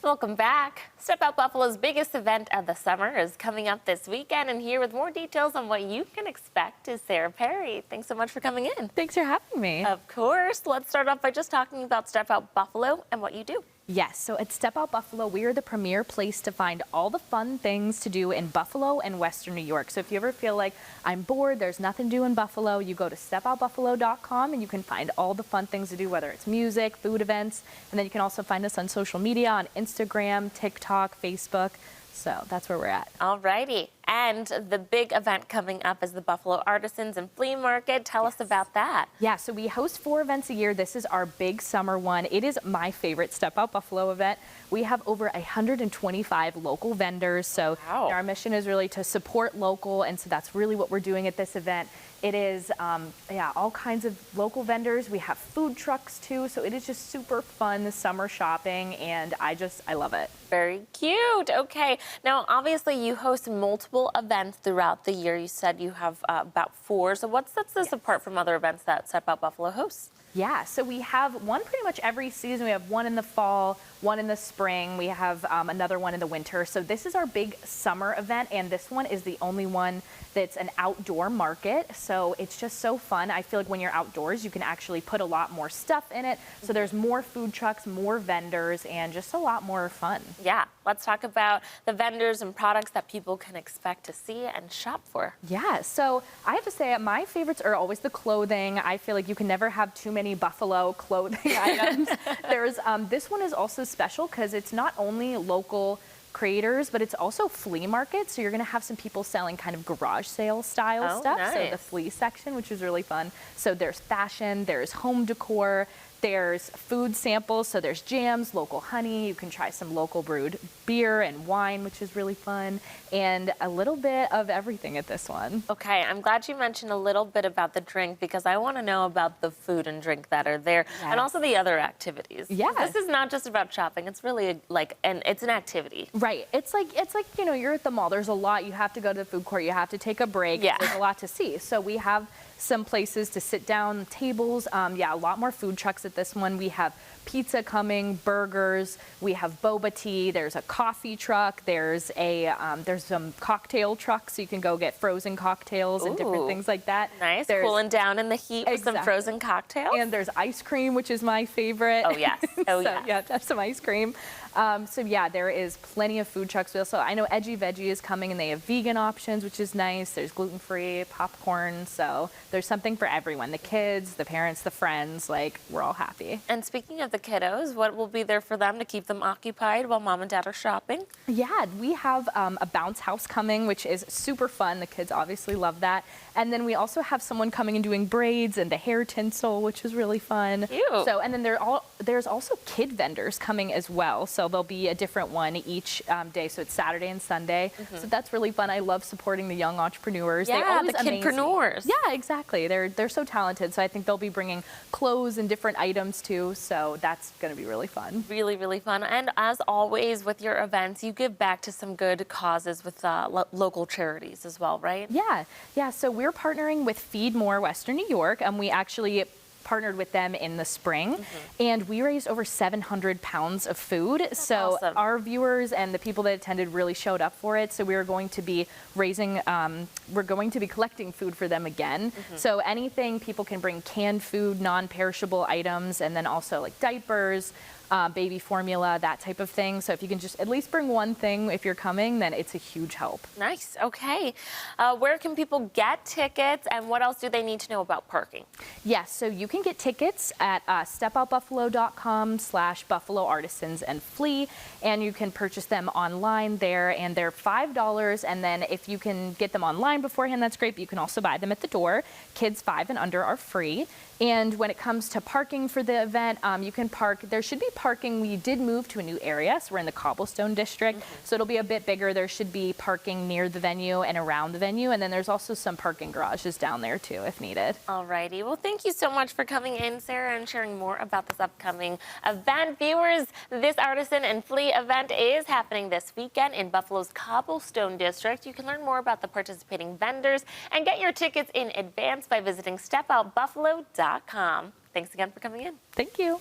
Welcome back. Step Out Buffalo's biggest event of the summer is coming up this weekend, and here with more details on what you can expect is Sarah Perry. Thanks so much for coming in. Thanks for having me. Of course. Let's start off by just talking about Step Out Buffalo and what you do. Yes, so at Step Out Buffalo, we are the premier place to find all the fun things to do in Buffalo and Western New York. So if you ever feel like I'm bored, there's nothing to do in Buffalo, you go to stepoutbuffalo.com and you can find all the fun things to do, whether it's music, food events, and then you can also find us on social media on Instagram, TikTok, Facebook. So that's where we're at. Alrighty. And the big event coming up is the Buffalo Artisans and Flea Market. Tell us about that. Yeah, so we host 4 events a year. This is our big summer one. It is my favorite Step Out Buffalo event. We have over 125 local vendors. So our mission is really to support local, and so that's really what we're doing at this event. It is, all kinds of local vendors. We have food trucks too, so it is just super fun summer shopping, and I love it. Very cute. Okay. Now, obviously, you host multiple events throughout the year. You said you have about 4. So what sets this apart from other events that Step Out Buffalo hosts? Yeah, so we have one pretty much every season. We have one in the fall, one in the spring. We have another one in the winter. So this is our big summer event, and this one is the only one that's an outdoor market. So it's just so fun. I feel like when you're outdoors, you can actually put a lot more stuff in it. So there's more food trucks, more vendors, and just a lot more fun. Yeah, let's talk about the vendors and products that people can expect to see and shop for. Yeah, so I have to say my favorites are always the clothing. I feel like you can never have too many Buffalo clothing items. There's this one is also special because it's not only local creators, but it's also flea market. So you're going to have some people selling kind of garage sale style stuff. Nice. So the flea section, which is really fun. So there's fashion, there's home decor, there's food samples, so there's jams, local honey, you can try some local brewed beer and wine, which is really fun, and a little bit of everything at this one. Okay, I'm glad you mentioned a little bit about the drink because I want to know about the food and drink that are there and also the other activities. Yeah. This is not just about shopping, it's really it's an activity. Right, it's like, you're at the mall, there's a lot, you have to go to the food court, you have to take a break, there's a lot to see. So we have some places to sit down, tables, a lot more food trucks at this one. We have pizza coming, burgers, we have boba tea, there's a coffee truck, there's some cocktail trucks, so you can go get frozen cocktails and different things like that. Nice, cooling down in the heat with some frozen cocktails. And there's ice cream, which is my favorite. Oh yes, yeah, have some ice cream. There is plenty of food trucks. Also, I know Edgy Veggie is coming, and they have vegan options, which is nice. There's gluten-free popcorn, so there's something for everyone. The kids, the parents, the friends, we're all happy. And speaking of the kiddos, what will be there for them to keep them occupied while mom and dad are shopping? Yeah, we have a bounce house coming, which is super fun. The kids obviously love that. And then we also have someone coming and doing braids and the hair tinsel, which is really fun. Cute. So, and then there's also kid vendors coming as well. So there'll be a different one each day. So it's Saturday and Sunday. So that's really fun. I love supporting the young entrepreneurs. Yeah, they always the kidpreneurs. Yeah, exactly. They're so talented. So I think they'll be bringing clothes and different items too. So that's going to be really fun. Really, really fun. And as always with your events, you give back to some good causes with local charities as well, right? Yeah. So we're partnering with Feed More Western New York, and we actually partnered with them in the spring, and we raised over 700 pounds of food. That's so awesome. Our viewers and the people that attended really showed up for it. So we are going to be collecting food for them again. So anything people can bring, canned food, non-perishable items, and then also like diapers, baby formula, that type of thing. So if you can just at least bring one thing if you're coming, then it's a huge help. Nice. Okay. Where can people get tickets, and what else do they need to know about parking? Yes, so you can get tickets at stepoutbuffalo.com/Buffalo Artisans and Flea, and you can purchase them online there, and they're $5. And then if you can get them online beforehand, that's great, but you can also buy them at the door. Kids 5 and under are free. And when it comes to parking for the event, you can park. There should be parking. We did move to a new area, so we're in the Cobblestone District, so it'll be a bit bigger. There should be parking near the venue and around the venue, and then there's also some parking garages down there too, if needed. Alrighty. Well, thank you so much for coming in, Sarah, and sharing more about this upcoming event. Viewers, this Artisan and Flea event is happening this weekend in Buffalo's Cobblestone District. You can learn more about the participating vendors and get your tickets in advance by visiting stepoutbuffalo.com. Thanks again for coming in. Thank you.